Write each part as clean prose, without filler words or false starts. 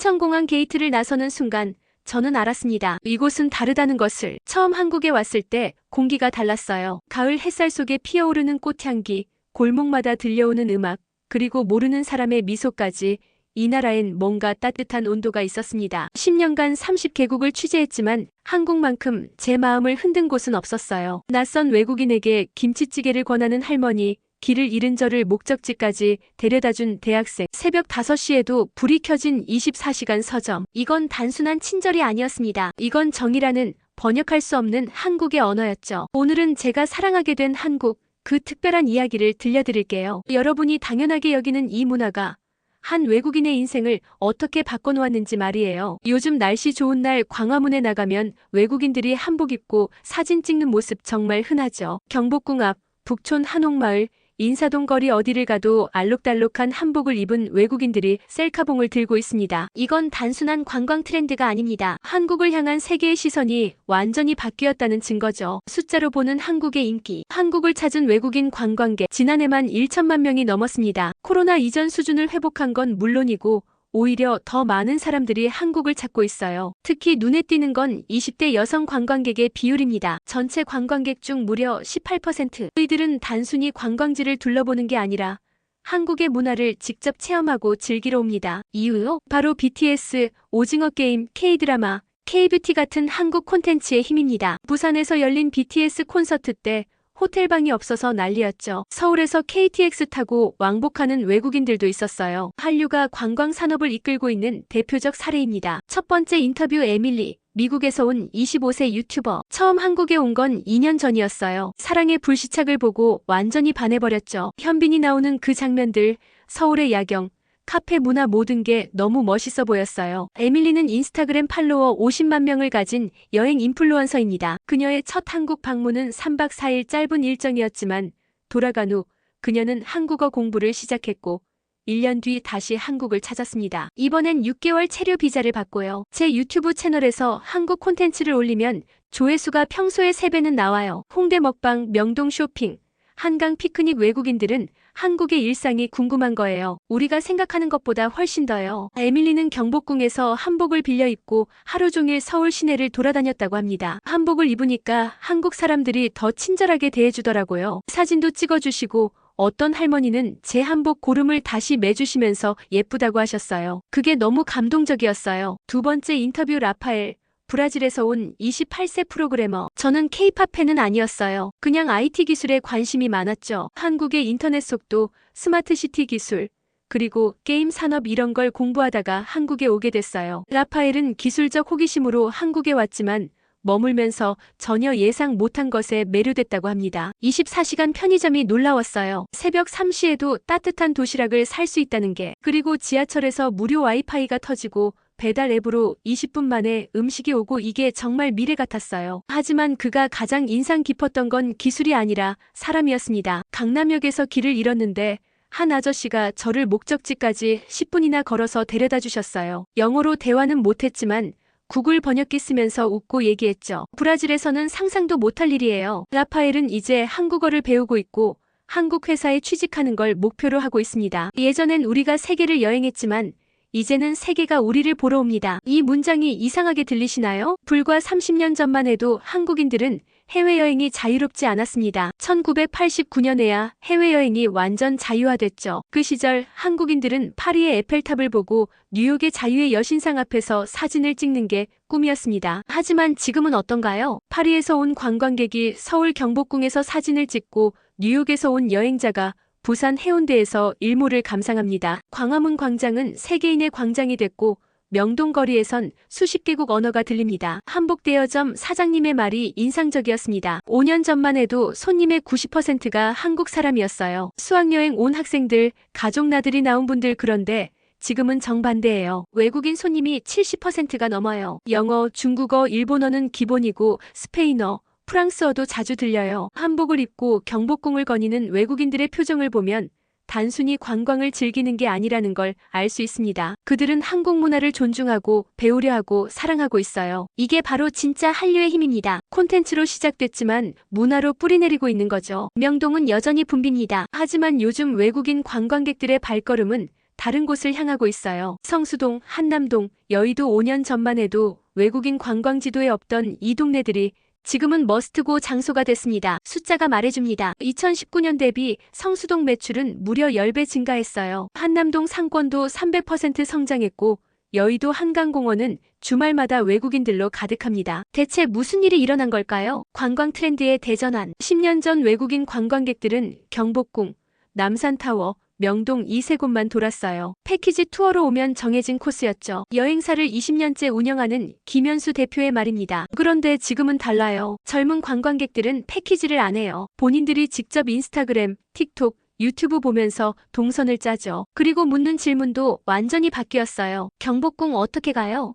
인천공항 게이트를 나서는 순간 저는 알았습니다. 이곳은 다르다는 것을. 처음 한국에 왔을 때 공기가 달랐어요. 가을 햇살 속에 피어오르는 꽃향기, 골목마다 들려오는 음악, 그리고 모르는 사람의 미소까지 이 나라엔 뭔가 따뜻한 온도가 있었습니다. 10년간 30개국을 취재했지만 한국만큼 제 마음을 흔든 곳은 없었어요. 낯선 외국인에게 김치찌개를 권하는 할머니, 길을 잃은 저를 목적지까지 데려다준 대학생, 새벽 5시에도 불이 켜진 24시간 서점. 이건 단순한 친절이 아니었습니다. 이건 정이라는 번역할 수 없는 한국의 언어였죠. 오늘은 제가 사랑하게 된 한국, 그 특별한 이야기를 들려드릴게요. 여러분이 당연하게 여기는 이 문화가 한 외국인의 인생을 어떻게 바꿔놓았는지 말이에요. 요즘 날씨 좋은 날 광화문에 나가면 외국인들이 한복 입고 사진 찍는 모습 정말 흔하죠. 경복궁 앞, 북촌 한옥마을, 인사동 거리 어디를 가도 알록달록한 한복을 입은 외국인들이 셀카봉을 들고 있습니다. 이건 단순한 관광 트렌드가 아닙니다. 한국을 향한 세계의 시선이 완전히 바뀌었다는 증거죠. 숫자로 보는 한국의 인기. 한국을 찾은 외국인 관광객 지난해만 1천만 명이 넘었습니다. 코로나 이전 수준을 회복한 건 물론이고 오히려 더 많은 사람들이 한국을 찾고 있어요. 특히 눈에 띄는 건 20대 여성 관광객의 비율입니다. 전체 관광객 중 무려 18%. 이들은 단순히 관광지를 둘러보는 게 아니라 한국의 문화를 직접 체험하고 즐기러 옵니다. 이유요? 바로 BTS, 오징어 게임, K-드라마, K-뷰티 같은 한국 콘텐츠의 힘입니다. 부산에서 열린 BTS 콘서트 때 호텔방이 없어서 난리였죠. 서울에서 KTX 타고 왕복하는 외국인들도 있었어요. 한류가 관광 산업을 이끌고 있는 대표적 사례입니다. 첫 번째 인터뷰 에밀리. 미국에서 온 25세 유튜버. 처음 한국에 온 건 2년 전이었어요. 사랑의 불시착을 보고 완전히 반해버렸죠. 현빈이 나오는 그 장면들, 서울의 야경, 카페 문화 모든 게 너무 멋있어 보였어요. 에밀리는 인스타그램 팔로워 50만 명을 가진 여행 인플루언서입니다. 그녀의 첫 한국 방문은 3박 4일 짧은 일정이었지만 돌아간 후 그녀는 한국어 공부를 시작했고 1년 뒤 다시 한국을 찾았습니다. 이번엔 6개월 체류 비자를 받고요. 제 유튜브 채널에서 한국 콘텐츠를 올리면 조회수가 평소의 3배는 나와요. 홍대 먹방, 명동 쇼핑, 한강 피크닉. 외국인들은 한국의 일상이 궁금한 거예요. 우리가 생각하는 것보다 훨씬 더요. 에밀리는 경복궁에서 한복을 빌려 입고 하루 종일 서울 시내를 돌아다녔다고 합니다. 한복을 입으니까 한국 사람들이 더 친절하게 대해주더라고요. 사진도 찍어주시고 어떤 할머니는 제 한복 고름을 다시 매주시면서 예쁘다고 하셨어요. 그게 너무 감동적이었어요. 두 번째 인터뷰 라파엘. 브라질에서 온 28세 프로그래머. 저는 K-팝 팬은 아니었어요. 그냥 IT 기술에 관심이 많았죠. 한국의 인터넷 속도, 스마트시티 기술, 그리고 게임 산업 이런 걸 공부하다가 한국에 오게 됐어요. 라파엘은 기술적 호기심으로 한국에 왔지만 머물면서 전혀 예상 못한 것에 매료됐다고 합니다. 24시간 편의점이 놀라웠어요. 새벽 3시에도 따뜻한 도시락을 살 수 있다는 게. 그리고 지하철에서 무료 와이파이가 터지고 배달 앱으로 20분 만에 음식이 오고 이게 정말 미래 같았어요. 하지만 그가 가장 인상 깊었던 건 기술이 아니라 사람이었습니다. 강남역에서 길을 잃었는데 한 아저씨가 저를 목적지까지 10분이나 걸어서 데려다 주셨어요. 영어로 대화는 못했지만 구글 번역기 쓰면서 웃고 얘기했죠. 브라질에서는 상상도 못할 일이에요. 라파엘은 이제 한국어를 배우고 있고 한국 회사에 취직하는 걸 목표로 하고 있습니다. 예전엔 우리가 세계를 여행했지만 이제는 세계가 우리를 보러 옵니다. 이 문장이 이상하게 들리시나요? 불과 30년 전만 해도 한국인들은 해외여행이 자유롭지 않았습니다. 1989년에야 해외여행이 완전 자유화됐죠. 그 시절 한국인들은 파리의 에펠탑을 보고 뉴욕의 자유의 여신상 앞에서 사진을 찍는 게 꿈이었습니다. 하지만 지금은 어떤가요? 파리에서 온 관광객이 서울 경복궁에서 사진을 찍고 뉴욕에서 온 여행자가 부산 해운대에서 일몰을 감상합니다. 광화문 광장은 세계인의 광장이 됐고 명동 거리에선 수십 개국 언어가 들립니다. 한복 대여점 사장님의 말이 인상적이었습니다. 5년 전만 해도 손님의 90%가 한국 사람이었어요. 수학여행 온 학생들, 가족 나들이 나온 분들. 그런데 지금은 정반대예요. 외국인 손님이 70%가 넘어요. 영어, 중국어, 일본어는 기본이고 스페인어, 프랑스어도 자주 들려요. 한복을 입고 경복궁을 거니는 외국인들의 표정을 보면 단순히 관광을 즐기는 게 아니라는 걸 알 수 있습니다. 그들은 한국 문화를 존중하고 배우려 하고 사랑하고 있어요. 이게 바로 진짜 한류의 힘입니다. 콘텐츠로 시작됐지만 문화로 뿌리내리고 있는 거죠. 명동은 여전히 붐빕니다. 하지만 요즘 외국인 관광객들의 발걸음은 다른 곳을 향하고 있어요. 성수동, 한남동, 여의도 5년 전만 해도 외국인 관광지도에 없던 이 동네들이 지금은 머스트고 장소가 됐습니다. 숫자가 말해줍니다. 2019년 대비 성수동 매출은 무려 10배 증가했어요. 한남동 상권도 300% 성장했고 여의도 한강공원은 주말마다 외국인들로 가득합니다. 대체 무슨 일이 일어난 걸까요? 관광 트렌드의 대전환. 10년 전 외국인 관광객들은 경복궁, 남산타워, 명동 이 세 곳만 돌았어요. 패키지 투어로 오면 정해진 코스였죠. 여행사를 20년째 운영하는 김현수 대표의 말입니다. 그런데 지금은 달라요. 젊은 관광객들은 패키지를 안 해요. 본인들이 직접 인스타그램, 틱톡, 유튜브 보면서 동선을 짜죠. 그리고 묻는 질문도 완전히 바뀌었어요. 경복궁 어떻게 가요?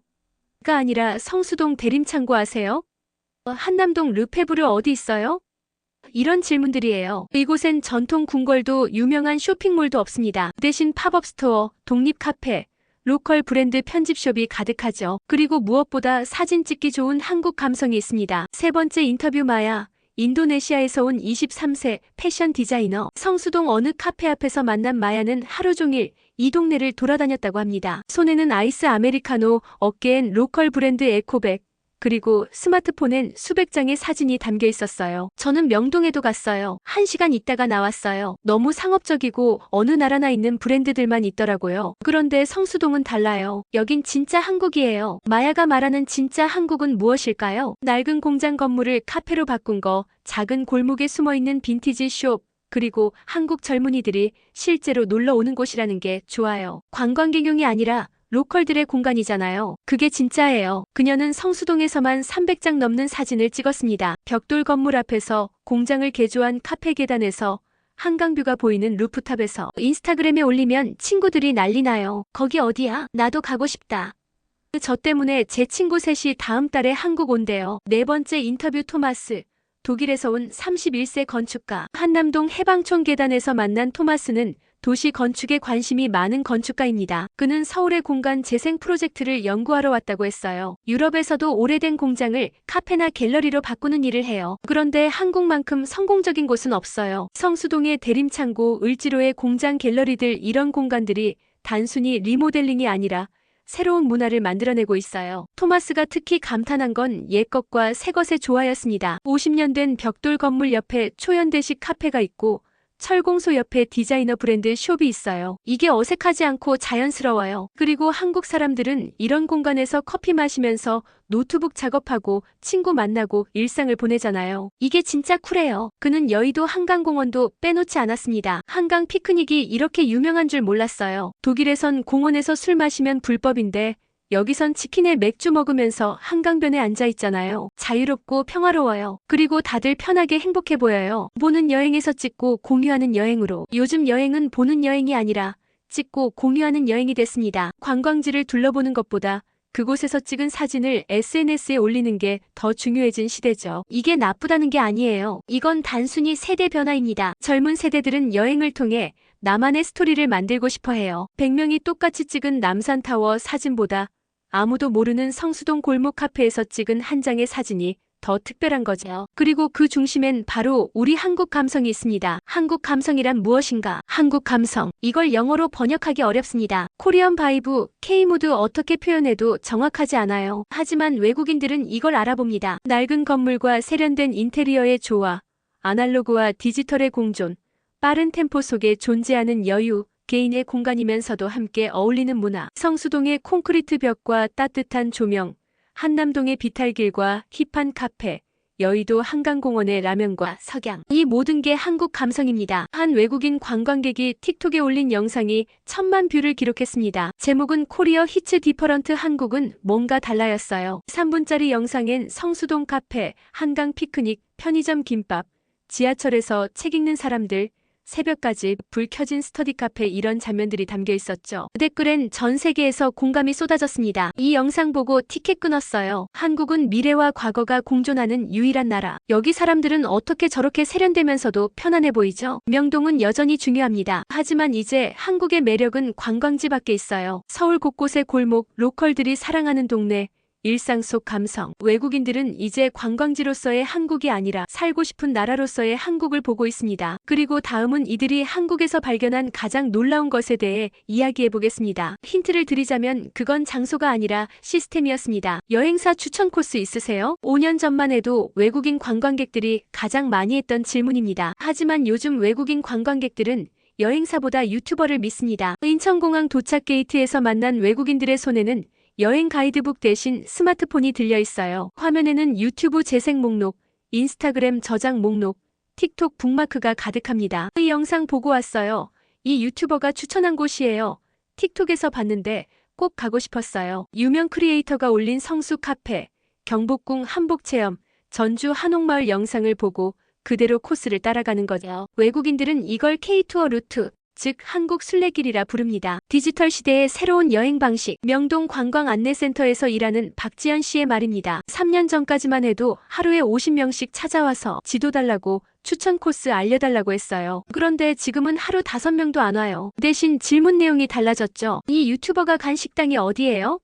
가 아니라 성수동 대림창고 아세요? 한남동 르페브르 어디 있어요? 이런 질문들이에요. 이곳엔 전통 궁궐도 유명한 쇼핑몰도 없습니다. 대신 팝업 스토어, 독립 카페, 로컬 브랜드 편집숍이 가득하죠. 그리고 무엇보다 사진 찍기 좋은 한국 감성이 있습니다. 세 번째 인터뷰 마야. 인도네시아에서 온 23세 패션 디자이너. 성수동 어느 카페 앞에서 만난 마야는 하루 종일 이 동네를 돌아다녔다고 합니다. 손에는 아이스 아메리카노, 어깨엔 로컬 브랜드 에코백, 그리고 스마트폰엔 수백 장의 사진이 담겨 있었어요. 저는 명동에도 갔어요. 1시간 있다가 나왔어요. 너무 상업적이고 어느 나라나 있는 브랜드들만 있더라고요. 그런데 성수동은 달라요. 여긴 진짜 한국이에요. 마야가 말하는 진짜 한국은 무엇일까요? 낡은 공장 건물을 카페로 바꾼 거, 작은 골목에 숨어있는 빈티지 숍, 그리고 한국 젊은이들이 실제로 놀러 오는 곳이라는 게 좋아요. 관광객용이 아니라 로컬들의 공간이잖아요. 그게 진짜예요. 그녀는 성수동에서만 300장 넘는 사진을 찍었습니다. 벽돌 건물 앞에서, 공장을 개조한 카페 계단에서, 한강뷰가 보이는 루프탑에서. 인스타그램에 올리면 친구들이 난리나요. 거기 어디야? 나도 가고 싶다. 저 때문에 제 친구 셋이 다음 달에 한국 온대요. 네 번째 인터뷰 토마스. 독일에서 온 31세 건축가. 한남동 해방촌 계단에서 만난 토마스는 도시 건축에 관심이 많은 건축가입니다. 그는 서울의 공간 재생 프로젝트를 연구하러 왔다고 했어요. 유럽에서도 오래된 공장을 카페나 갤러리로 바꾸는 일을 해요. 그런데 한국만큼 성공적인 곳은 없어요. 성수동의 대림창고, 을지로의 공장 갤러리들, 이런 공간들이 단순히 리모델링이 아니라 새로운 문화를 만들어내고 있어요. 토마스가 특히 감탄한 건 옛것과 새것의 조화였습니다. 50년 된 벽돌 건물 옆에 초현대식 카페가 있고 철공소 옆에 디자이너 브랜드 숍이 있어요. 이게 어색하지 않고 자연스러워요. 그리고 한국 사람들은 이런 공간에서 커피 마시면서 노트북 작업하고 친구 만나고 일상을 보내잖아요. 이게 진짜 쿨해요. 그는 여의도 한강공원도 빼놓지 않았습니다. 한강 피크닉이 이렇게 유명한 줄 몰랐어요. 독일에선 공원에서 술 마시면 불법인데 여기선 치킨에 맥주 먹으면서 한강변에 앉아 있잖아요. 자유롭고 평화로워요. 그리고 다들 편하게 행복해 보여요. 보는 여행에서 찍고 공유하는 여행으로. 요즘 여행은 보는 여행이 아니라 찍고 공유하는 여행이 됐습니다. 관광지를 둘러보는 것보다 그곳에서 찍은 사진을 SNS에 올리는 게 더 중요해진 시대죠. 이게 나쁘다는 게 아니에요. 이건 단순히 세대 변화입니다. 젊은 세대들은 여행을 통해 나만의 스토리를 만들고 싶어 해요. 100명이 똑같이 찍은 남산타워 사진보다 아무도 모르는 성수동 골목 카페에서 찍은 한 장의 사진이 더 특별한 거죠. 그리고 그 중심엔 바로 우리 한국 감성이 있습니다. 한국 감성이란 무엇인가? 한국 감성. 이걸 영어로 번역하기 어렵습니다. 코리안 바이브, K무드 어떻게 표현해도 정확하지 않아요. 하지만 외국인들은 이걸 알아봅니다. 낡은 건물과 세련된 인테리어의 조화, 아날로그와 디지털의 공존, 빠른 템포 속에 존재하는 여유, 개인의 공간이면서도 함께 어울리는 문화. 성수동의 콘크리트 벽과 따뜻한 조명, 한남동의 비탈길과 힙한 카페, 여의도 한강공원의 라면과 석양. 이 모든 게 한국 감성입니다. 한 외국인 관광객이 틱톡에 올린 영상이 1000만 뷰를 기록했습니다. 제목은 코리어 히츠 디퍼런트 한국은 뭔가 달라였어요. 3분짜리 영상엔 성수동 카페, 한강 피크닉, 편의점 김밥, 지하철에서 책 읽는 사람들, 새벽까지 불 켜진 스터디 카페, 이런 장면들이 담겨 있었죠. 댓글엔 전 세계에서 공감이 쏟아졌습니다. 이 영상 보고 티켓 끊었어요. 한국은 미래와 과거가 공존하는 유일한 나라. 여기 사람들은 어떻게 저렇게 세련되면서도 편안해 보이죠? 명동은 여전히 중요합니다. 하지만 이제 한국의 매력은 관광지 밖에 있어요. 서울 곳곳의 골목, 로컬들이 사랑하는 동네, 일상 속 감성. 외국인들은 이제 관광지로서의 한국이 아니라 살고 싶은 나라로서의 한국을 보고 있습니다. 그리고 다음은 이들이 한국에서 발견한 가장 놀라운 것에 대해 이야기해 보겠습니다. 힌트를 드리자면 그건 장소가 아니라 시스템이었습니다. 여행사 추천 코스 있으세요? 5년 전만 해도 외국인 관광객들이 가장 많이 했던 질문입니다. 하지만 요즘 외국인 관광객들은 여행사보다 유튜버를 믿습니다. 인천공항 도착 게이트에서 만난 외국인들의 손에는 여행 가이드북 대신 스마트폰이 들려 있어요. 화면에는 유튜브 재생 목록, 인스타그램 저장 목록, 틱톡 북마크가 가득합니다. 이 영상 보고 왔어요. 이 유튜버가 추천한 곳이에요. 틱톡에서 봤는데 꼭 가고 싶었어요. 유명 크리에이터가 올린 성수 카페, 경복궁 한복 체험, 전주 한옥마을 영상을 보고 그대로 코스를 따라가는 거죠. 외국인들은 이걸 K-투어 루트, 즉 한국 순례길이라 부릅니다. 디지털 시대의 새로운 여행 방식. 명동 관광안내센터에서 일하는 박지연 씨의 말입니다. 3년 전까지만 해도 하루에 50명씩 찾아와서 지도 달라고 추천 코스 알려달라고 했어요. 그런데 지금은 하루 5명도 안 와요. 대신 질문 내용이 달라졌죠. 이 유튜버가 간 식당이 어디예요?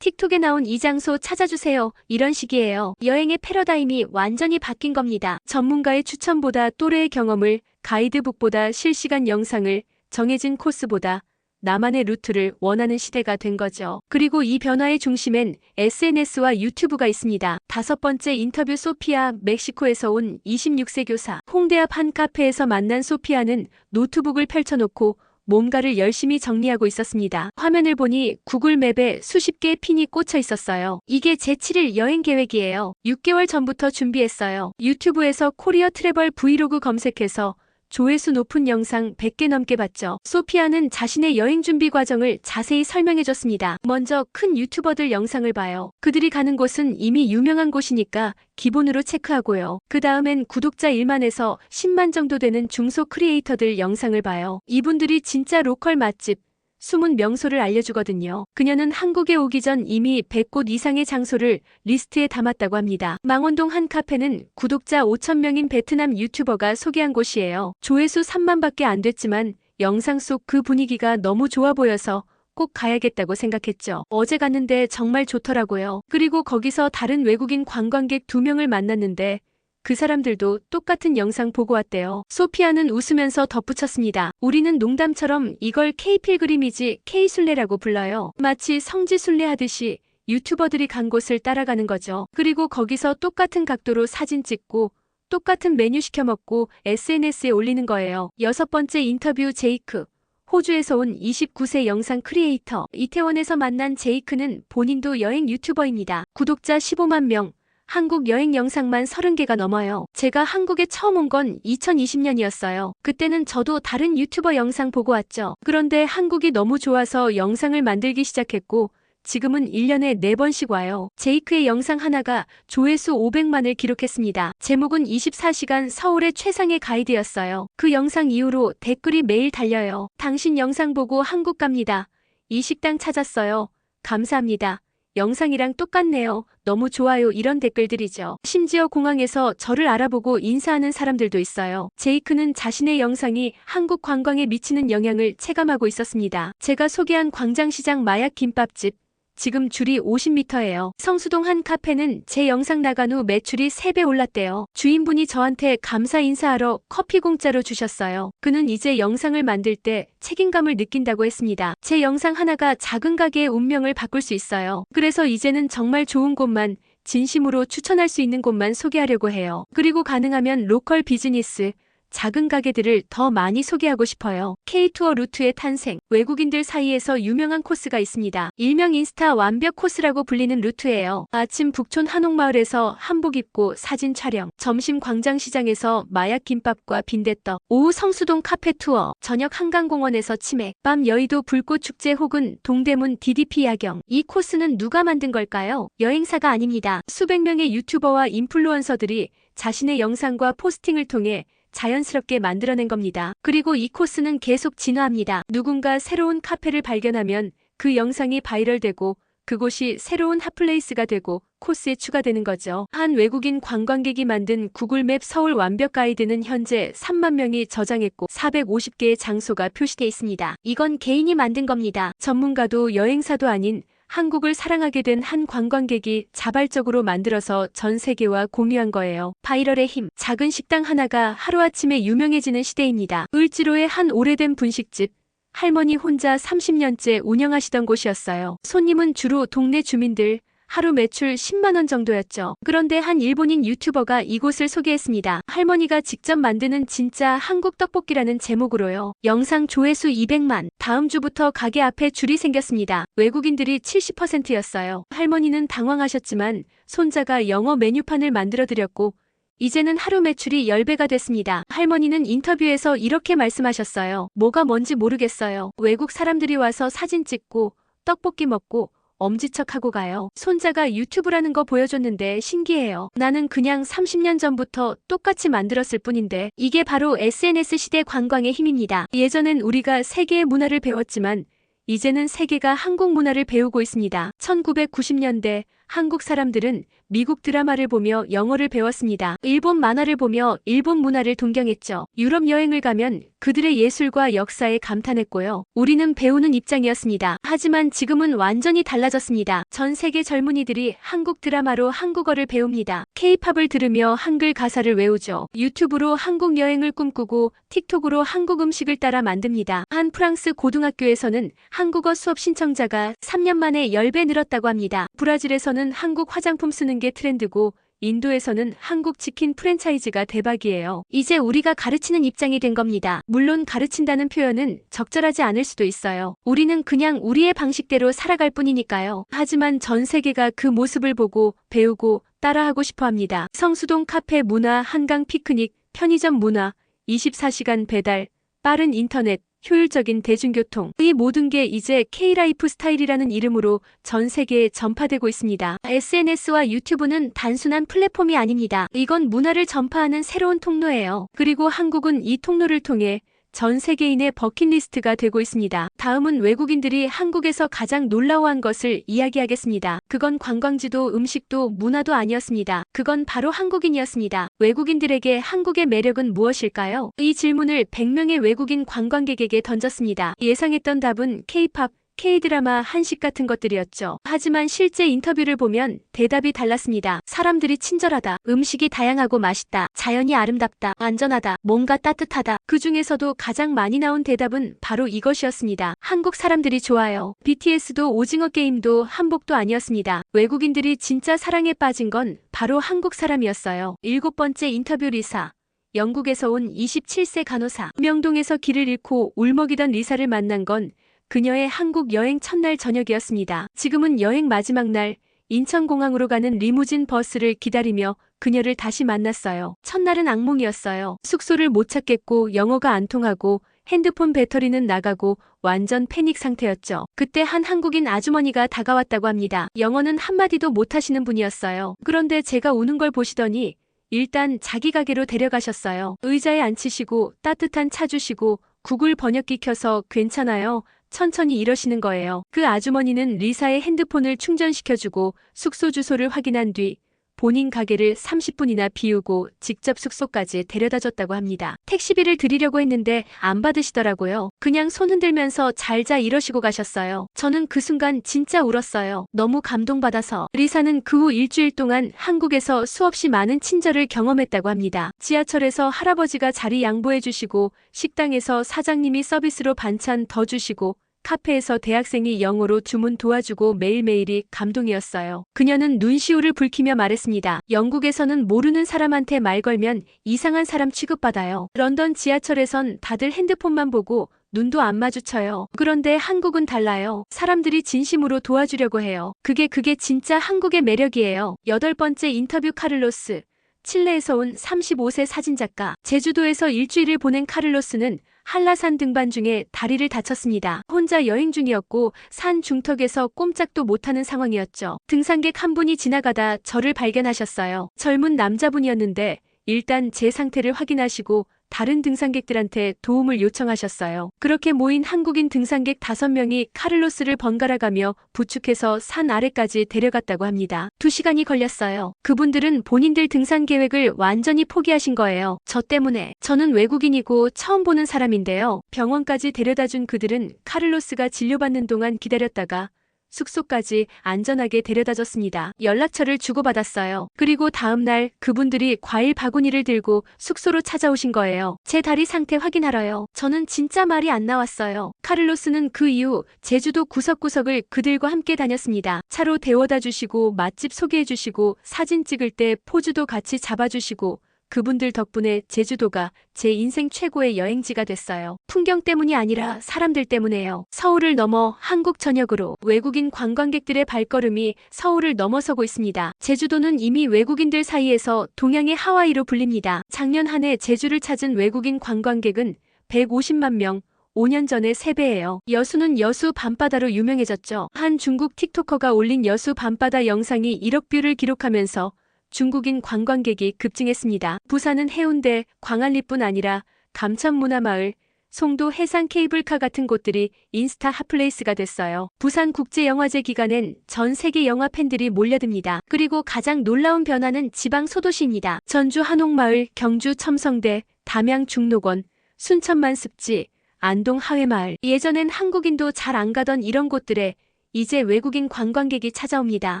틱톡에 나온 이 장소 찾아주세요. 이런 식이에요. 여행의 패러다임이 완전히 바뀐 겁니다. 전문가의 추천보다 또래의 경험을, 가이드북보다 실시간 영상을, 정해진 코스보다 나만의 루트를 원하는 시대가 된 거죠. 그리고 이 변화의 중심엔 SNS와 유튜브가 있습니다. 5번째 인터뷰. 소피아. 멕시코에서 온 26세 교사. 홍대 앞 한 카페에서 만난 소피아는 노트북을 펼쳐놓고 뭔가를 열심히 정리하고 있었습니다. 화면을 보니 구글 맵에 수십 개의 핀이 꽂혀 있었어요. 이게 제 7일 여행 계획이에요. 6개월 전부터 준비했어요. 유튜브에서 코리아 트래벌 브이로그 검색해서 조회수 높은 영상 100개 넘게 봤죠. 소피아는 자신의 여행 준비 과정을 자세히 설명해줬습니다. 먼저 큰 유튜버들 영상을 봐요. 그들이 가는 곳은 이미 유명한 곳이니까 기본으로 체크하고요. 그 다음엔 구독자 1만에서 10만 정도 되는 중소 크리에이터들 영상을 봐요. 이분들이 진짜 로컬 맛집, 숨은 명소를 알려주거든요. 그녀는 한국에 오기 전 이미 100곳 이상의 장소를 리스트에 담았다고 합니다. 망원동 한 카페는 구독자 5,000명인 베트남 유튜버가 소개한 곳이에요. 조회수 3만밖에 안 됐지만 영상 속 그 분위기가 너무 좋아 보여서 꼭 가야겠다고 생각했죠. 어제 갔는데 정말 좋더라고요. 그리고 거기서 다른 외국인 관광객 2명을 만났는데 그 사람들도 똑같은 영상 보고 왔대요. 소피아는 웃으면서 덧붙였습니다. 우리는 농담처럼 이걸 K필그림이지 K순례라고 불러요. 마치 성지순례 하듯이 유튜버들이 간 곳을 따라가는 거죠. 그리고 거기서 똑같은 각도로 사진 찍고 똑같은 메뉴 시켜 먹고 SNS에 올리는 거예요. 6번째 인터뷰. 제이크. 호주에서 온 29세 영상 크리에이터. 이태원에서 만난 제이크는 본인도 여행 유튜버입니다. 구독자 15만 명. 한국 여행 영상만 30개가 넘어요. 제가 한국에 처음 온 건 2020년이었어요. 그때는 저도 다른 유튜버 영상 보고 왔죠. 그런데 한국이 너무 좋아서 영상을 만들기 시작했고 지금은 1년에 4번씩 와요. 제이크의 영상 하나가 조회수 500만을 기록했습니다. 제목은 24시간 서울의 최상의 가이드였어요. 그 영상 이후로 댓글이 매일 달려요. 당신 영상 보고 한국 갑니다. 이 식당 찾았어요. 감사합니다. 영상이랑 똑같네요. 너무 좋아요. 이런 댓글들이죠. 심지어 공항에서 저를 알아보고 인사하는 사람들도 있어요. 제이크는 자신의 영상이 한국 관광에 미치는 영향을 체감하고 있었습니다. 제가 소개한 광장시장 마약 김밥집. 지금 줄이 50m예요. 성수동 한 카페는 제 영상 나간 후 매출이 3배 올랐대요. 주인분이 저한테 감사 인사하러 커피 공짜로 주셨어요. 그는 이제 영상을 만들 때 책임감을 느낀다고 했습니다. 제 영상 하나가 작은 가게의 운명을 바꿀 수 있어요. 그래서 이제는 정말 좋은 곳만, 진심으로 추천할 수 있는 곳만 소개하려고 해요. 그리고 가능하면 로컬 비즈니스, 작은 가게들을 더 많이 소개하고 싶어요. K-투어 루트의 탄생. 외국인들 사이에서 유명한 코스가 있습니다. 일명 인스타 완벽 코스라고 불리는 루트예요. 아침 북촌 한옥마을에서 한복 입고 사진 촬영. 점심 광장시장에서 마약 김밥과 빈대떡. 오후 성수동 카페 투어. 저녁 한강공원에서 치맥. 밤 여의도 불꽃축제 혹은 동대문 DDP 야경. 이 코스는 누가 만든 걸까요? 여행사가 아닙니다. 수백 명의 유튜버와 인플루언서들이 자신의 영상과 포스팅을 통해 자연스럽게 만들어낸 겁니다. 그리고 이 코스는 계속 진화합니다. 누군가 새로운 카페를 발견하면 그 영상이 바이럴되고 그곳이 새로운 핫플레이스가 되고 코스에 추가되는 거죠. 한 외국인 관광객이 만든 구글맵 서울 완벽 가이드는 현재 3만 명이 저장했고 450개의 장소가 표시돼 있습니다. 이건 개인이 만든 겁니다. 전문가도 여행사도 아닌 한국을 사랑하게 된 한 관광객이 자발적으로 만들어서 전 세계와 공유한 거예요. 바이럴의 힘. 작은 식당 하나가 하루아침에 유명해지는 시대입니다. 을지로의 한 오래된 분식집. 할머니 혼자 30년째 운영하시던 곳이었어요. 손님은 주로 동네 주민들, 하루 매출 10만 원 정도였죠. 그런데 한 일본인 유튜버가 이곳을 소개했습니다. 할머니가 직접 만드는 진짜 한국 떡볶이라는 제목으로요. 영상 조회수 200만. 다음 주부터 가게 앞에 줄이 생겼습니다. 외국인들이 70%였어요. 할머니는 당황하셨지만 손자가 영어 메뉴판을 만들어드렸고 이제는 하루 매출이 10배가 됐습니다. 할머니는 인터뷰에서 이렇게 말씀하셨어요. 뭐가 뭔지 모르겠어요. 외국 사람들이 와서 사진 찍고 떡볶이 먹고 엄지척하고 가요. 손자가 유튜브라는 거 보여줬는데 신기해요. 나는 그냥 30년 전부터 똑같이 만들었을 뿐인데 이게 바로 SNS 시대 관광의 힘입니다. 예전엔 우리가 세계의 문화를 배웠지만 이제는 세계가 한국 문화를 배우고 있습니다. 1990년대 한국 사람들은 미국 드라마를 보며 영어를 배웠습니다. 일본 만화를 보며 일본 문화를 동경했죠. 유럽 여행을 가면 그들의 예술과 역사에 감탄했고요. 우리는 배우는 입장이었습니다. 하지만 지금은 완전히 달라졌습니다. 전 세계 젊은이들이 한국 드라마로 한국어를 배웁니다. K-팝을 들으며 한글 가사를 외우죠. 유튜브로 한국 여행을 꿈꾸고 틱톡으로 한국 음식을 따라 만듭니다. 한 프랑스 고등학교에서는 한국어 수업 신청자가 3년 만에 10배 늘었다고 합니다. 브라질에서는 한국 화장품 쓰는 게 트렌드고 인도에서는 한국 치킨 프랜차이즈가 대박이에요. 이제 우리가 가르치는 입장이 된 겁니다. 물론 가르친다는 표현은 적절하지 않을 수도 있어요. 우리는 그냥 우리의 방식대로 살아갈 뿐이니까요. 하지만 전 세계가 그 모습을 보고 배우고 따라하고 싶어 합니다. 성수동 카페 문화, 한강 피크닉, 편의점 문화, 24시간 배달, 빠른 인터넷, 효율적인 대중교통. 이 모든 게 이제 K-라이프 스타일이라는 이름으로 전 세계에 전파되고 있습니다. SNS와 유튜브는 단순한 플랫폼이 아닙니다. 이건 문화를 전파하는 새로운 통로예요. 그리고 한국은 이 통로를 통해 전 세계인의 버킷리스트가 되고 있습니다. 다음은 외국인들이 한국에서 가장 놀라워한 것을 이야기하겠습니다. 그건 관광지도 음식도 문화도 아니었습니다. 그건 바로 한국인이었습니다. 외국인들에게 한국의 매력은 무엇일까요? 이 질문을 100명의 외국인 관광객에게 던졌습니다. 예상했던 답은 K-팝, K-드라마, 한식 같은 것들이었죠. 하지만 실제 인터뷰를 보면 대답이 달랐습니다. 사람들이 친절하다, 음식이 다양하고 맛있다, 자연이 아름답다, 안전하다, 뭔가 따뜻하다. 그 중에서도 가장 많이 나온 대답은 바로 이것이었습니다. 한국 사람들이 좋아요. BTS도 오징어 게임도 한복도 아니었습니다. 외국인들이 진짜 사랑에 빠진 건 바로 한국 사람이었어요. 7번째 인터뷰 리사. 영국에서 온 27세 간호사. 명동에서 길을 잃고 울먹이던 리사를 만난 건 그녀의 한국 여행 첫날 저녁이었습니다. 지금은 여행 마지막 날 인천공항으로 가는 리무진 버스를 기다리며 그녀를 다시 만났어요. 첫날은 악몽이었어요. 숙소를 못 찾겠고 영어가 안 통하고 핸드폰 배터리는 나가고 완전 패닉 상태였죠. 그때 한 한국인 아주머니가 다가왔다고 합니다. 영어는 한마디도 못하시는 분이었어요. 그런데 제가 우는 걸 보시더니 일단 자기 가게로 데려가셨어요. 의자에 앉히시고 따뜻한 차 주시고 구글 번역기 켜서 괜찮아요. 천천히 이러시는 거예요. 그 아주머니는 리사의 핸드폰을 충전시켜주고 숙소 주소를 확인한 뒤 본인 가게를 30분이나 비우고 직접 숙소까지 데려다줬다고 합니다. 택시비를 드리려고 했는데 안 받으시더라고요. 그냥 손 흔들면서 잘 자 이러시고 가셨어요. 저는 그 순간 진짜 울었어요. 너무 감동받아서. 리사는 그 후 일주일 동안 한국에서 수없이 많은 친절을 경험했다고 합니다. 지하철에서 할아버지가 자리 양보해 주시고 식당에서 사장님이 서비스로 반찬 더 주시고 카페에서 대학생이 영어로 주문 도와주고 매일매일이 감동이었어요. 그녀는 눈시울을 붉히며 말했습니다. 영국에서는 모르는 사람한테 말 걸면 이상한 사람 취급받아요. 런던 지하철에선 다들 핸드폰만 보고 눈도 안 마주쳐요. 그런데 한국은 달라요. 사람들이 진심으로 도와주려고 해요. 그게 진짜 한국의 매력이에요. 8번째 인터뷰 카를로스. 칠레에서 온 35세 사진작가. 제주도에서 일주일을 보낸 카를로스는 한라산 등반 중에 다리를 다쳤습니다. 혼자 여행 중이었고 산 중턱에서 꼼짝도 못하는 상황이었죠. 등산객 한 분이 지나가다 저를 발견하셨어요. 젊은 남자분이었는데 일단 제 상태를 확인하시고 다른 등산객들한테 도움을 요청하셨어요. 그렇게 모인 한국인 등산객 5명이 카를로스를 번갈아가며 부축해서 산 아래까지 데려갔다고 합니다. 2시간이 걸렸어요. 그분들은 본인들 등산 계획을 완전히 포기하신 거예요. 저 때문에. 저는 외국인이고 처음 보는 사람인데요. 병원까지 데려다준 그들은 카를로스가 진료받는 동안 기다렸다가 숙소까지 안전하게 데려다줬습니다. 연락처를 주고받았어요. 그리고 다음날 그분들이 과일 바구니를 들고 숙소로 찾아오신 거예요. 제 다리 상태 확인하러요. 저는 진짜 말이 안 나왔어요. 카를로스는 그 이후 제주도 구석구석을 그들과 함께 다녔습니다. 차로 데워다 주시고 맛집 소개해 주시고 사진 찍을 때 포즈도 같이 잡아주시고 그분들 덕분에 제주도가 제 인생 최고의 여행지가 됐어요. 풍경 때문이 아니라 사람들 때문에요. 서울을 넘어 한국 전역으로 외국인 관광객들의 발걸음이 서울을 넘어서고 있습니다. 제주도는 이미 외국인들 사이에서 동양의 하와이로 불립니다. 작년 한 해 제주를 찾은 외국인 관광객은 150만 명, 5년 전의 3배예요. 여수는 여수 밤바다로 유명해졌죠. 한 중국 틱토커가 올린 여수 밤바다 영상이 1억 뷰를 기록하면서 중국인 관광객이 급증했습니다. 부산은 해운대, 광안리뿐 아니라 감천문화마을, 송도 해상 케이블카 같은 곳들이 인스타 핫플레이스가 됐어요. 부산국제영화제 기간엔 전 세계 영화 팬들이 몰려듭니다. 그리고 가장 놀라운 변화는 지방 소도시입니다. 전주 한옥마을, 경주 첨성대, 담양 중록원, 순천만 습지, 안동 하회마을. 예전엔 한국인도 잘 안 가던 이런 곳들에 이제 외국인 관광객이 찾아옵니다.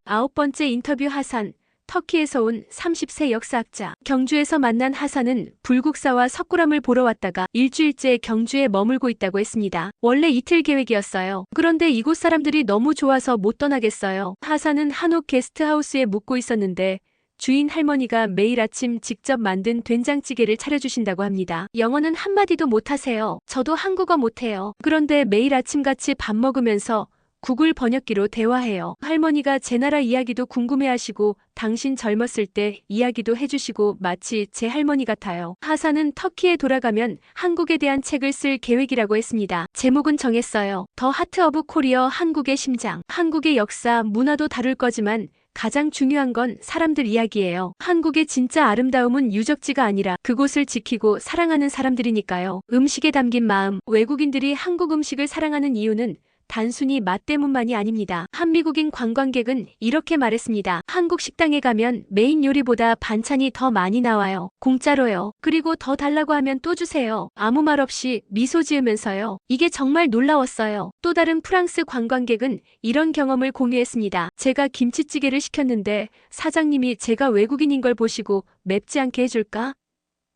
9번째 인터뷰 하산. 터키에서 온 30세 역사학자. 경주에서 만난 하산은 불국사와 석굴암을 보러 왔다가 일주일째 경주에 머물고 있다고 했습니다. 원래 이틀 계획이었어요. 그런데 이곳 사람들이 너무 좋아서 못 떠나겠어요. 하산은 한옥 게스트하우스에 묵고 있었는데 주인 할머니가 매일 아침 직접 만든 된장찌개를 차려주신다고 합니다. 영어는 한마디도 못하세요. 저도 한국어 못해요. 그런데 매일 아침같이 밥 먹으면서 구글 번역기로 대화해요. 할머니가 제 나라 이야기도 궁금해하시고 당신 젊었을 때 이야기도 해주시고 마치 제 할머니 같아요. 하산은 터키에 돌아가면 한국에 대한 책을 쓸 계획이라고 했습니다. 제목은 정했어요. 더 하트 오브 코리어, 한국의 심장. 한국의 역사, 문화도 다룰 거지만 가장 중요한 건 사람들 이야기예요. 한국의 진짜 아름다움은 유적지가 아니라 그곳을 지키고 사랑하는 사람들이니까요. 음식에 담긴 마음. 외국인들이 한국 음식을 사랑하는 이유는 단순히 맛 때문만이 아닙니다. 한 미국인 관광객은 이렇게 말했습니다. 한국 식당에 가면 메인 요리보다 반찬이 더 많이 나와요. 공짜로요. 그리고 더 달라고 하면 또 주세요. 아무 말 없이 미소 지으면서요. 이게 정말 놀라웠어요. 또 다른 프랑스 관광객은 이런 경험을 공유했습니다. 제가 김치찌개를 시켰는데 사장님이 제가 외국인인 걸 보시고 맵지 않게 해줄까?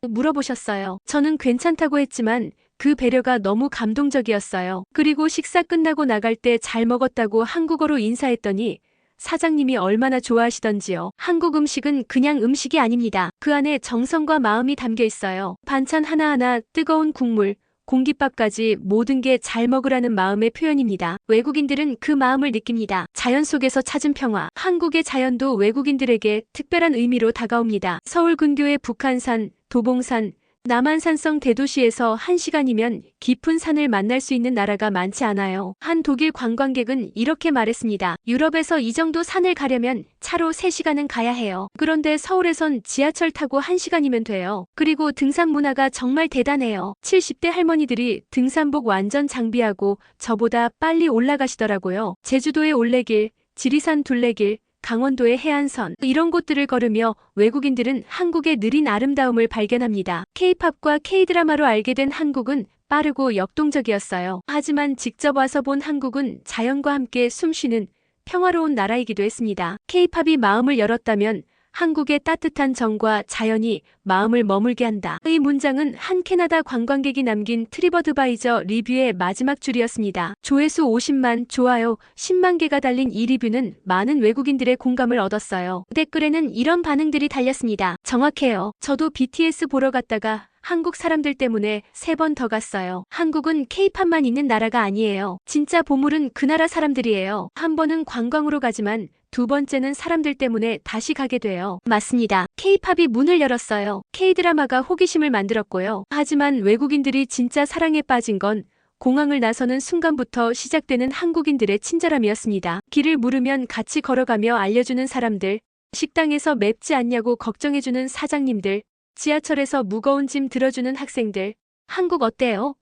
물어보셨어요. 저는 괜찮다고 했지만 그 배려가 너무 감동적이었어요. 그리고 식사 끝나고 나갈 때 잘 먹었다고 한국어로 인사했더니 사장님이 얼마나 좋아하시던지요. 한국 음식은 그냥 음식이 아닙니다. 그 안에 정성과 마음이 담겨 있어요. 반찬 하나하나, 뜨거운 국물, 공깃밥까지 모든 게 잘 먹으라는 마음의 표현입니다. 외국인들은 그 마음을 느낍니다. 자연 속에서 찾은 평화. 한국의 자연도 외국인들에게 특별한 의미로 다가옵니다. 서울 근교의 북한산, 도봉산, 남한산성 대도시에서 1시간이면 깊은 산을 만날 수 있는 나라가 많지 않아요. 한 독일 관광객은 이렇게 말했습니다. 유럽에서 이 정도 산을 가려면 차로 3시간은 가야 해요. 그런데 서울에선 지하철 타고 1시간이면 돼요. 그리고 등산 문화가 정말 대단해요. 70대 할머니들이 등산복 완전 장비하고 저보다 빨리 올라가시더라고요. 제주도의 올레길, 지리산 둘레길, 강원도의 해안선, 이런 곳들을 걸으며 외국인들은 한국의 느린 아름다움을 발견합니다. K-팝과 K-드라마로 알게 된 한국은 빠르고 역동적이었어요. 하지만 직접 와서 본 한국은 자연과 함께 숨쉬는 평화로운 나라이기도 했습니다. K-팝이 마음을 열었다면 한국의 따뜻한 정과 자연이 마음을 머물게 한다. 이 문장은 한 캐나다 관광객이 남긴 트립어드바이저 리뷰의 마지막 줄이었습니다. 조회수 50만, 좋아요 10만 개가 달린 이 리뷰는 많은 외국인들의 공감을 얻었어요. 댓글에는 이런 반응들이 달렸습니다. 정확해요. 저도 BTS 보러 갔다가 한국 사람들 때문에 3번 더 갔어요. 한국은 K-팝만 있는 나라가 아니에요. 진짜 보물은 그 나라 사람들이에요. 한 번은 관광으로 가지만 2번째는 사람들 때문에 다시 가게 돼요. 맞습니다. K-팝이 문을 열었어요. K-드라마가 호기심을 만들었고요. 하지만 외국인들이 진짜 사랑에 빠진 건 공항을 나서는 순간부터 시작되는 한국인들의 친절함이었습니다. 길을 물으면 같이 걸어가며 알려주는 사람들, 식당에서 맵지 않냐고 걱정해주는 사장님들, 지하철에서 무거운 짐 들어주는 학생들, 한국 어때요?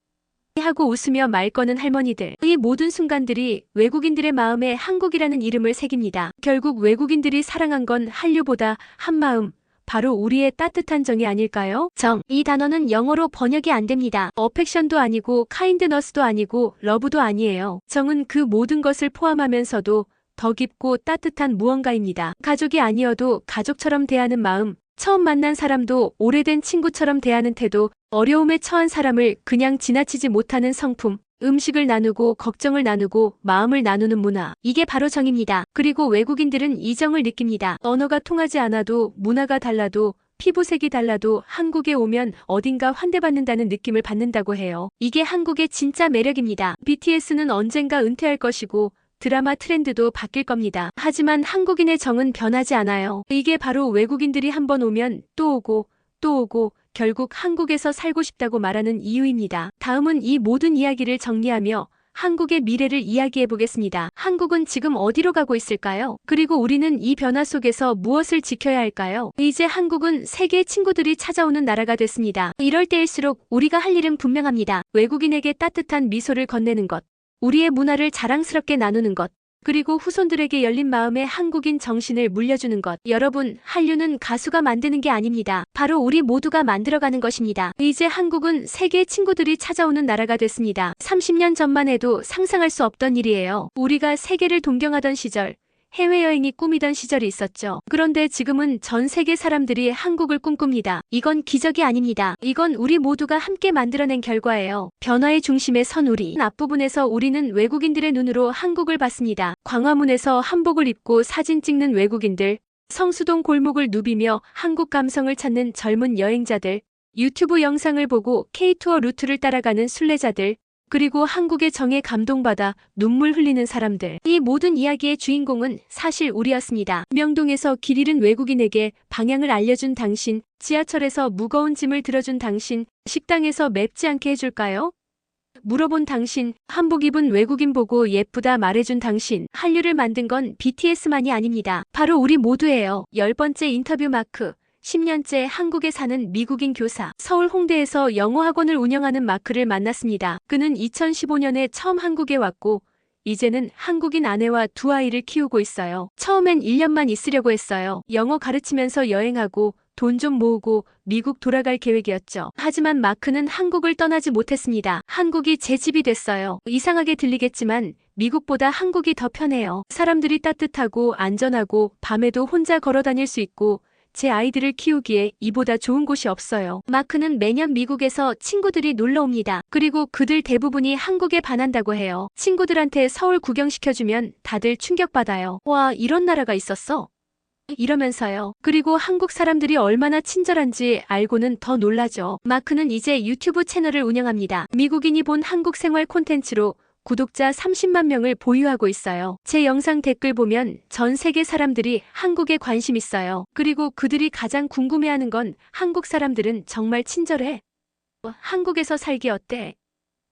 하고 웃으며 말 거는 할머니들. 이 모든 순간들이 외국인들의 마음에 한국이라는 이름을 새깁니다. 결국 외국인들이 사랑한 건 한류보다 한마음, 바로 우리의 따뜻한 정이 아닐까요? 정, 이 단어는 영어로 번역이 안 됩니다. 어펙션도 아니고 카인드너스도 아니고 러브도 아니에요. 정은 그 모든 것을 포함하면서도 더 깊고 따뜻한 무언가입니다. 가족이 아니어도 가족처럼 대하는 마음, 처음 만난 사람도 오래된 친구처럼 대하는 태도, 어려움에 처한 사람을 그냥 지나치지 못하는 성품, 음식을 나누고 걱정을 나누고 마음을 나누는 문화. 이게 바로 정입니다. 그리고 외국인들은 이 정을 느낍니다. 언어가 통하지 않아도, 문화가 달라도, 피부색이 달라도 한국에 오면 어딘가 환대받는다는 느낌을 받는다고 해요. 이게 한국의 진짜 매력입니다. BTS는 언젠가 은퇴할 것이고 드라마 트렌드도 바뀔 겁니다. 하지만 한국인의 정은 변하지 않아요. 이게 바로 외국인들이 한번 오면 또 오고 또 오고 결국 한국에서 살고 싶다고 말하는 이유입니다. 다음은 이 모든 이야기를 정리하며 한국의 미래를 이야기해 보겠습니다. 한국은 지금 어디로 가고 있을까요? 그리고 우리는 이 변화 속에서 무엇을 지켜야 할까요? 이제 한국은 세계의 친구들이 찾아오는 나라가 됐습니다. 이럴 때일수록 우리가 할 일은 분명합니다. 외국인에게 따뜻한 미소를 건네는 것, 우리의 문화를 자랑스럽게 나누는 것, 그리고 후손들에게 열린 마음에 한국인 정신을 물려주는 것. 여러분, 한류는 가수가 만드는 게 아닙니다. 바로 우리 모두가 만들어가는 것입니다. 이제 한국은 세계의 친구들이 찾아오는 나라가 됐습니다. 30년 전만 해도 상상할 수 없던 일이에요. 우리가 세계를 동경하던 시절, 해외여행이 꿈이던 시절이 있었죠. 그런데 지금은 전 세계 사람들이 한국을 꿈꿉니다. 이건 기적이 아닙니다. 이건 우리 모두가 함께 만들어낸 결과예요. 변화의 중심에 선 우리. 앞부분에서 우리는 외국인들의 눈으로 한국을 봤습니다. 광화문에서 한복을 입고 사진 찍는 외국인들, 성수동 골목을 누비며 한국 감성을 찾는 젊은 여행자들, 유튜브 영상을 보고 K-투어 루트를 따라가는 순례자들, 그리고 한국의 정에 감동받아 눈물 흘리는 사람들. 이 모든 이야기의 주인공은 사실 우리였습니다. 명동에서 길 잃은 외국인에게 방향을 알려준 당신, 지하철에서 무거운 짐을 들어준 당신, 식당에서 맵지 않게 해줄까요? 물어본 당신, 한복 입은 외국인 보고 예쁘다 말해준 당신. 한류를 만든 건 BTS만이 아닙니다. 바로 우리 모두예요. 10번째 인터뷰 마크. 10년째 한국에 사는 미국인 교사. 서울 홍대에서 영어 학원을 운영하는 마크를 만났습니다. 그는 2015년에 처음 한국에 왔고 이제는 한국인 아내와 두 아이를 키우고 있어요. 처음엔 1년만 있으려고 했어요. 영어 가르치면서 여행하고 돈 좀 모으고 미국 돌아갈 계획이었죠. 하지만 마크는 한국을 떠나지 못했습니다. 한국이 제 집이 됐어요. 이상하게 들리겠지만 미국보다 한국이 더 편해요. 사람들이 따뜻하고 안전하고 밤에도 혼자 걸어 다닐 수 있고 제 아이들을 키우기에 이보다 좋은 곳이 없어요. 마크는 매년 미국에서 친구들이 놀러 옵니다. 그리고 그들 대부분이 한국에 반한다고 해요. 친구들한테 서울 구경시켜주면 다들 충격받아요. 와, 이런 나라가 있었어? 이러면서요. 그리고 한국 사람들이 얼마나 친절한지 알고는 더 놀라죠. 마크는 이제 유튜브 채널을 운영합니다. 미국인이 본 한국 생활 콘텐츠로 구독자 30만 명을 보유하고 있어요. 제 영상 댓글 보면 전 세계 사람들이 한국에 관심 있어요. 그리고 그들이 가장 궁금해하는 건 한국 사람들은 정말 친절해? 한국에서 살기 어때?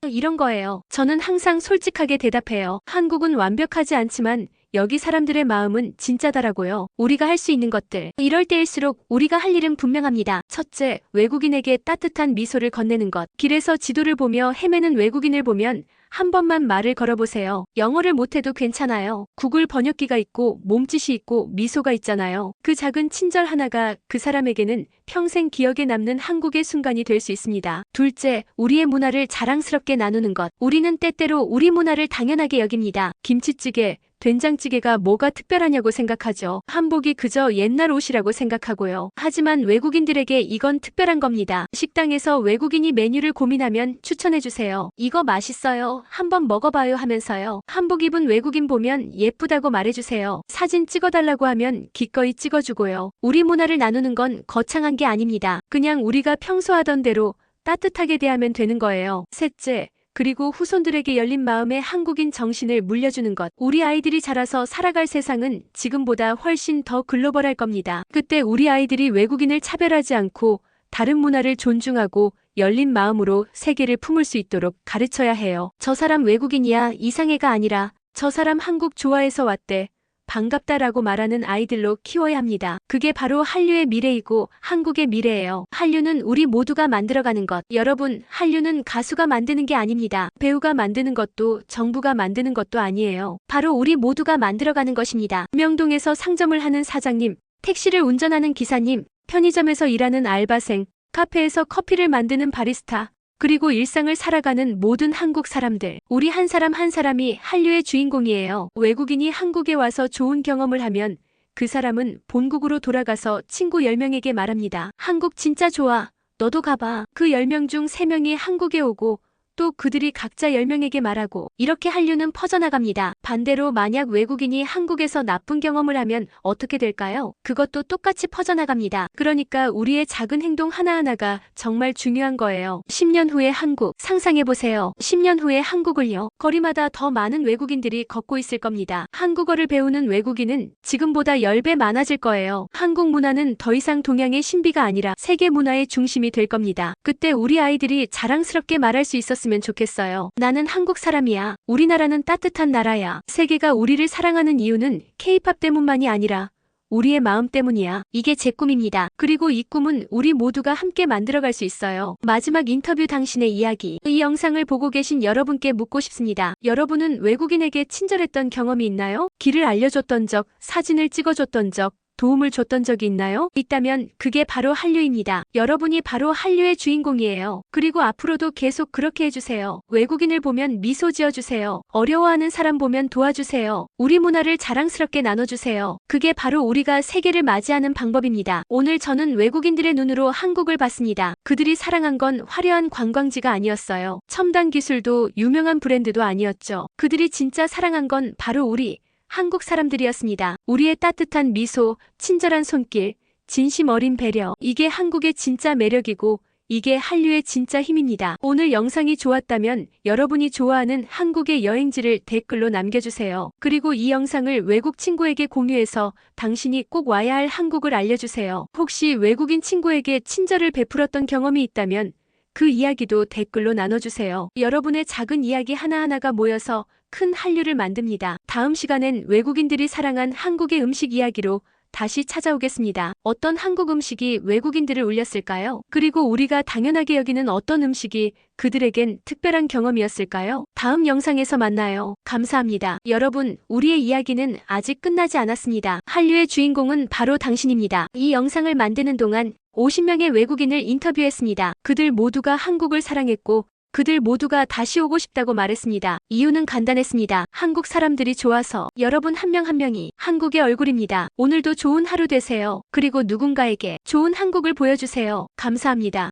이런 거예요. 저는 항상 솔직하게 대답해요. 한국은 완벽하지 않지만 여기 사람들의 마음은 진짜다라고요. 우리가 할 수 있는 것들. 이럴 때일수록 우리가 할 일은 분명합니다. 첫째, 외국인에게 따뜻한 미소를 건네는 것. 길에서 지도를 보며 헤매는 외국인을 보면 한 번만 말을 걸어보세요. 영어를 못해도 괜찮아요. 구글 번역기가 있고 몸짓이 있고 미소가 있잖아요. 그 작은 친절 하나가 그 사람에게는 평생 기억에 남는 한국의 순간이 될 수 있습니다. 둘째, 우리의 문화를 자랑스럽게 나누는 것. 우리는 때때로 우리 문화를 당연하게 여깁니다. 김치찌개, 된장찌개가 뭐가 특별하냐고 생각하죠. 한복이 그저 옛날 옷이라고 생각하고요. 하지만 외국인들에게 이건 특별한 겁니다. 식당에서 외국인이 메뉴를 고민하면 추천해주세요. 이거 맛있어요. 한번 먹어봐요 하면서요. 한복 입은 외국인 보면 예쁘다고 말해주세요. 사진 찍어달라고 하면 기꺼이 찍어주고요. 우리 문화를 나누는 건 거창한 게 아닙니다. 그냥 우리가 평소 하던 대로 따뜻하게 대하면 되는 거예요. 셋째, 그리고 후손들에게 열린 마음에 한국인 정신을 물려주는 것. 우리 아이들이 자라서 살아갈 세상은 지금보다 훨씬 더 글로벌할 겁니다. 그때 우리 아이들이 외국인을 차별하지 않고 다른 문화를 존중하고 열린 마음으로 세계를 품을 수 있도록 가르쳐야 해요. 저 사람 외국인이야 이상해가 아니라 저 사람 한국 좋아해서 왔대. 반갑다라고 말하는 아이들로 키워야 합니다. 그게 바로 한류의 미래이고 한국의 미래예요. 한류는 우리 모두가 만들어가는 것. 여러분, 한류는 가수가 만드는 게 아닙니다. 배우가 만드는 것도 정부가 만드는 것도 아니에요. 바로 우리 모두가 만들어가는 것입니다. 명동에서 상점을 하는 사장님, 택시를 운전하는 기사님, 편의점에서 일하는 알바생, 카페에서 커피를 만드는 바리스타, 그리고 일상을 살아가는 모든 한국 사람들. 우리 한 사람 한 사람이 한류의 주인공이에요. 외국인이 한국에 와서 좋은 경험을 하면 그 사람은 본국으로 돌아가서 친구 10명에게 말합니다. 한국 진짜 좋아. 너도 가봐. 그 10명 중 3명이 한국에 오고 또 그들이 각자 10명에게 말하고 이렇게 한류는 퍼져나갑니다. 반대로 만약 외국인이 한국에서 나쁜 경험을 하면 어떻게 될까요? 그것도 똑같이 퍼져나갑니다. 그러니까 우리의 작은 행동 하나하나가 정말 중요한 거예요. 10년 후의 한국 상상해보세요. 10년 후의 한국을요. 거리마다 더 많은 외국인들이 걷고 있을 겁니다. 한국어를 배우는 외국인은 지금보다 10배 많아질 거예요. 한국 문화는 더 이상 동양의 신비가 아니라 세계 문화의 중심이 될 겁니다. 그때 우리 아이들이 자랑스럽게 말할 수 있었으면 좋겠어요. 나는 한국 사람이야. 우리나라는 따뜻한 나라야. 세계가 우리를 사랑하는 이유는 K-팝 때문만이 아니라 우리의 마음 때문이야. 이게 제 꿈입니다. 그리고 이 꿈은 우리 모두가 함께 만들어갈 수 있어요. 마지막 인터뷰 당신의 이야기. 이 영상을 보고 계신 여러분께 묻고 싶습니다. 여러분은 외국인에게 친절했던 경험이 있나요? 길을 알려줬던 적, 사진을 찍어줬던 적, 도움을 줬던 적이 있나요? 있다면 그게 바로 한류입니다. 여러분이 바로 한류의 주인공이에요. 그리고 앞으로도 계속 그렇게 해주세요. 외국인을 보면 미소 지어주세요. 어려워하는 사람 보면 도와주세요. 우리 문화를 자랑스럽게 나눠주세요. 그게 바로 우리가 세계를 맞이하는 방법입니다. 오늘 저는 외국인들의 눈으로 한국을 봤습니다. 그들이 사랑한 건 화려한 관광지가 아니었어요. 첨단 기술도 유명한 브랜드도 아니었죠. 그들이 진짜 사랑한 건 바로 우리 한국 사람들이었습니다. 우리의 따뜻한 미소, 친절한 손길, 진심 어린 배려. 이게 한국의 진짜 매력이고 이게 한류의 진짜 힘입니다. 오늘 영상이 좋았다면 여러분이 좋아하는 한국의 여행지를 댓글로 남겨주세요. 그리고 이 영상을 외국 친구에게 공유해서 당신이 꼭 와야 할 한국을 알려주세요. 혹시 외국인 친구에게 친절을 베풀었던 경험이 있다면 그 이야기도 댓글로 나눠주세요. 여러분의 작은 이야기 하나하나가 모여서 큰 한류를 만듭니다. 다음 시간엔 외국인들이 사랑한 한국의 음식 이야기로 다시 찾아오겠습니다. 어떤 한국 음식이 외국인들을 울렸을까요? 그리고 우리가 당연하게 여기는 어떤 음식이 그들에겐 특별한 경험이었을까요? 다음 영상에서 만나요. 감사합니다. 여러분, 우리의 이야기는 아직 끝나지 않았습니다. 한류의 주인공은 바로 당신입니다. 이 영상을 만드는 동안 50명의 외국인을 인터뷰했습니다. 그들 모두가 한국을 사랑했고 그들 모두가 다시 오고 싶다고 말했습니다. 이유는 간단했습니다. 한국 사람들이 좋아서. 여러분 한 명 한 명이 한국의 얼굴입니다. 오늘도 좋은 하루 되세요. 그리고 누군가에게 좋은 한국을 보여주세요. 감사합니다.